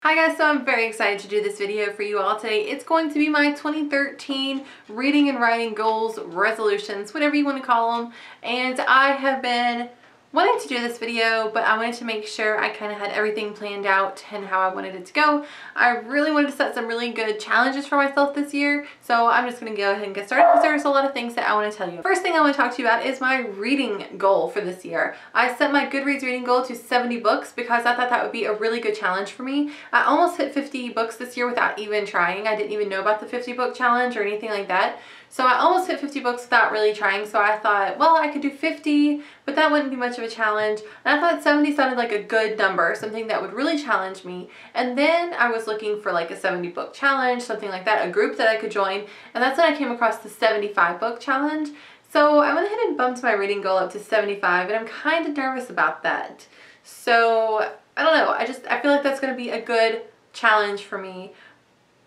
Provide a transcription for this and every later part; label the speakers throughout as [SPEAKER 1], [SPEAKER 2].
[SPEAKER 1] Hi guys, so I'm very excited to do this video for you all today. It's going to be my 2013 reading and writing goals, resolutions, whatever you want to call them. And I have been wanting to do this video, but I wanted to make sure I kind of had everything planned out and how I wanted it to go. I really wanted to set some really good challenges for myself this year, so I'm just going to go ahead and get started because there's a lot of things that I want to tell you. First thing I want to talk to you about is my reading goal for this year. I set my GoodReads reading goal to 70 books because I thought that would be a really good challenge for me. I almost hit 50 books this year without even trying. I didn't even know about the 50 book challenge or anything like that. So I almost hit 50 books without really trying, so I thought, well, I could do 50, but that wouldn't be much of a challenge. And I thought 70 sounded like a good number, something that would really challenge me. And then I was looking for like a 70 book challenge, something like that, a group that I could join. And that's when I came across the 75 book challenge. So I went ahead and bumped my reading goal up to 75, and I'm kind of nervous about that. So I don't know, I feel like that's going to be a good challenge for me,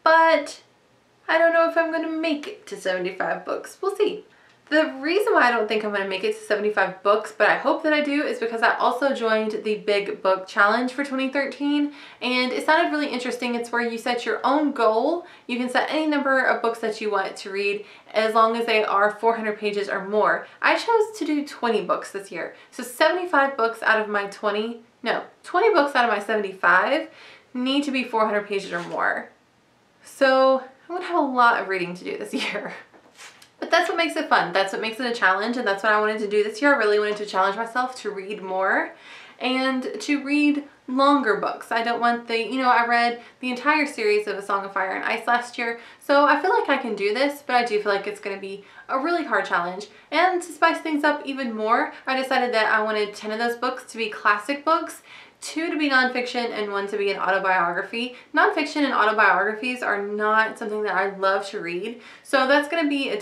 [SPEAKER 1] but I don't know if I'm going to make it to 75 books. We'll see. The reason why I don't think I'm going to make it to 75 books, but I hope that I do, is because I also joined the Big Book Challenge for 2013, and it sounded really interesting. It's where you set your own goal. You can set any number of books that you want to read as long as they are 400 pages or more. I chose to do 20 books this year. So 75 books out of my 20 books out of my 75 need to be 400 pages or more. So I'm going to have a lot of reading to do this year. But that's what makes it fun. That's what makes it a challenge, and that's what I wanted to do this year. I really wanted to challenge myself to read more and to read longer books. I don't want I read the entire series of A Song of Fire and Ice last year, so I feel like I can do this, but I do feel like it's going to be a really hard challenge. And to spice things up even more, I decided that I wanted 10 of those books to be classic books, 2 to be nonfiction, and 1 to be an autobiography. Nonfiction and autobiographies are not something that I love to read, so that's going to be a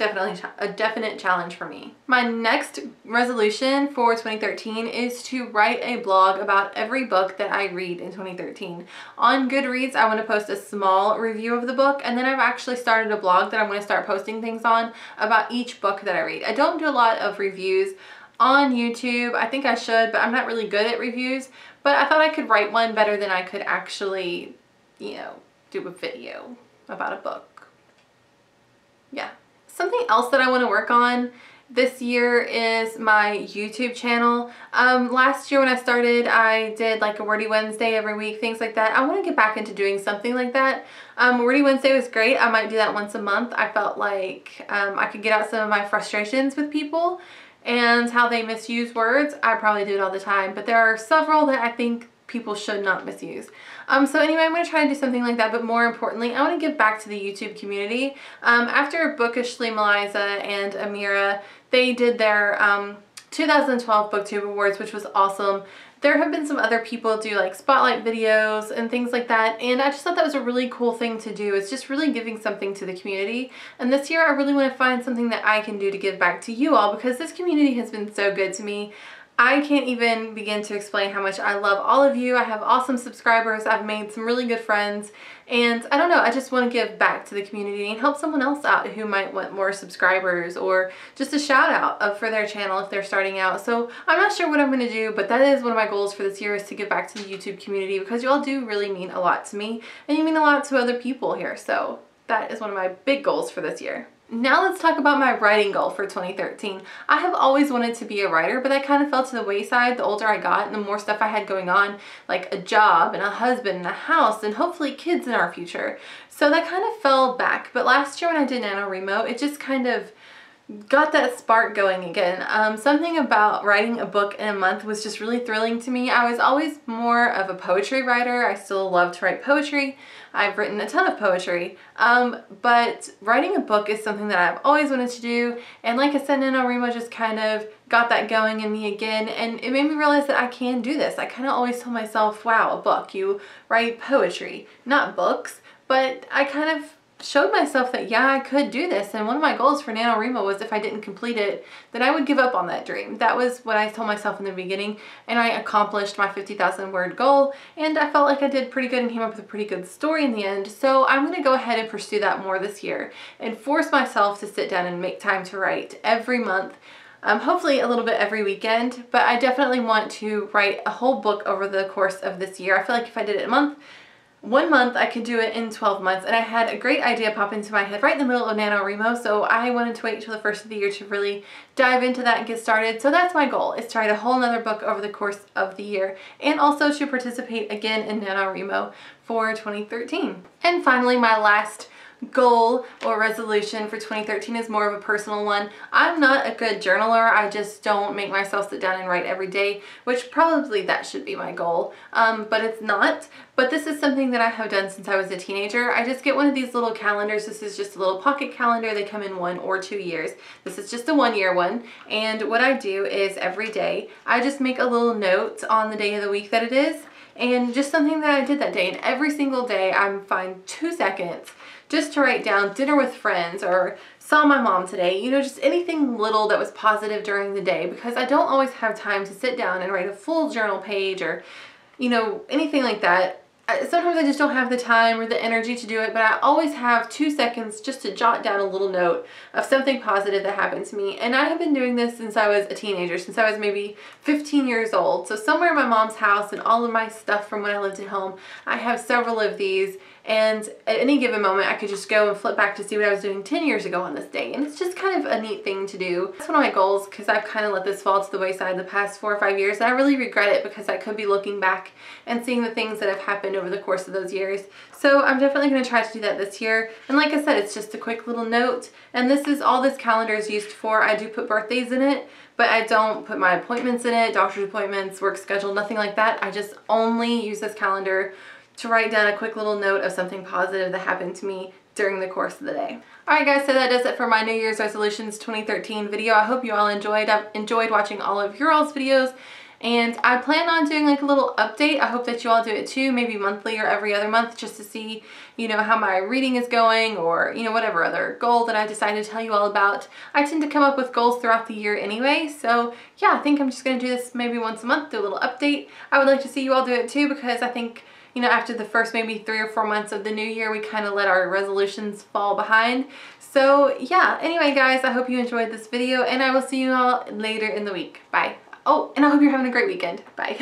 [SPEAKER 1] definite challenge for me. My next resolution for 2013 is to write a blog about every book that I read in 2013. On GoodReads, I want to post a small review of the book, and then I've actually started a blog that I'm going to start posting things on about each book that I read. I don't do a lot of reviews on YouTube. I think I should, but I'm not really good at reviews. But I thought I could write one better than I could actually, do a video about a book. Yeah. Something else that I want to work on this year is my YouTube channel. Last year when I started, I did like a Wordy Wednesday every week, things like that. I want to get back into doing something like that. Wordy Wednesday was great. I might do that once a month. I felt like I could get out some of my frustrations with people and how they misuse words. I probably do it all the time, but there are several that I think people should not misuse. So anyway, I'm going to try to do something like that, but more importantly, I want to give back to the YouTube community. After Bookishly, Melissa, and Amira, they did their 2012 BookTube Awards, which was awesome. There have been some other people do like spotlight videos and things like that, and I just thought that was a really cool thing to do. It's just really giving something to the community, and this year I really want to find something that I can do to give back to you all, because this community has been so good to me. I can't even begin to explain how much I love all of you. I have awesome subscribers. I've made some really good friends, and I don't know, I just want to give back to the community and help someone else out who might want more subscribers or just a shout out for their channel if they're starting out. So I'm not sure what I'm going to do, but that is one of my goals for this year, is to give back to the YouTube community, because you all do really mean a lot to me, and you mean a lot to other people here. So that is one of my big goals for this year. Now let's talk about my writing goal for 2013. I have always wanted to be a writer, but that kind of fell to the wayside the older I got and the more stuff I had going on, like a job and a husband and a house and hopefully kids in our future. So that kind of fell back. But last year when I did NaNoWriMo, it just kind of got that spark going again. Something about writing a book in a month was just really thrilling to me. I was always more of a poetry writer. I still love to write poetry. I've written a ton of poetry, but writing a book is something that I've always wanted to do, and like I said, NaNoWriMo just kind of got that going in me again, and it made me realize that I can do this. I kind of always told myself, wow, a book, you write poetry, not books, but I kind of showed myself that, yeah, I could do this. And one of my goals for NaNoWriMo was, if I didn't complete it, then I would give up on that dream. That was what I told myself in the beginning, and I accomplished my 50,000 word goal, and I felt like I did pretty good and came up with a pretty good story in the end. So I'm going to go ahead and pursue that more this year and force myself to sit down and make time to write every month. Hopefully a little bit every weekend, but I definitely want to write a whole book over the course of this year. I feel like if I did it a month, 1 month, I could do it in 12 months, and I had a great idea pop into my head right in the middle of NaNoWriMo, so I wanted to wait till the first of the year to really dive into that and get started. So that's my goal, is to write a whole nother book over the course of the year, and also to participate again in NaNoWriMo for 2013. And finally, my last goal or resolution for 2013 is more of a personal one. I'm not a good journaler. I just don't make myself sit down and write every day, which probably that should be my goal, but it's not. But this is something that I have done since I was a teenager. I just get one of these little calendars. This is just a little pocket calendar. They come in 1 or 2 years. This is just a 1-year one. And what I do is every day, I just make a little note on the day of the week that it is, and just something that I did that day. And every single day, I find 2 seconds just to write down dinner with friends or saw my mom today, you know, just anything little that was positive during the day, because I don't always have time to sit down and write a full journal page or, you know, anything like that. Sometimes I just don't have the time or the energy to do it, but I always have 2 seconds just to jot down a little note of something positive that happened to me. And I have been doing this since I was a teenager, since I was maybe 15 years old. So somewhere in my mom's house and all of my stuff from when I lived at home, I have several of these. And at any given moment, I could just go and flip back to see what I was doing 10 years ago on this day. And it's just kind of a neat thing to do. That's one of my goals, because I've kind of let this fall to the wayside the past 4 or 5 years. And I really regret it, because I could be looking back and seeing the things that have happened over the course of those years. So I'm definitely going to try to do that this year. And like I said, it's just a quick little note. And this is all this calendar is used for. I do put birthdays in it, but I don't put my appointments in it, doctor's appointments, work schedule, nothing like that. I just only use this calendar to write down a quick little note of something positive that happened to me during the course of the day. Alright guys, so that does it for my New Year's Resolutions 2013 video. I hope you all enjoyed. I've enjoyed watching all of your all's videos, and I plan on doing like a little update. I hope that you all do it too, maybe monthly or every other month, just to see, you know, how my reading is going, or, you know, whatever other goal that I decide to tell you all about. I tend to come up with goals throughout the year anyway, so yeah, I think I'm just going to do this maybe once a month, do a little update. I would like to see you all do it too, because I think, you know, after the first maybe 3 or 4 months of the new year, we kind of let our resolutions fall behind. So yeah, anyway guys, I hope you enjoyed this video, and I will see you all later in the week. Bye. Oh, and I hope you're having a great weekend. Bye.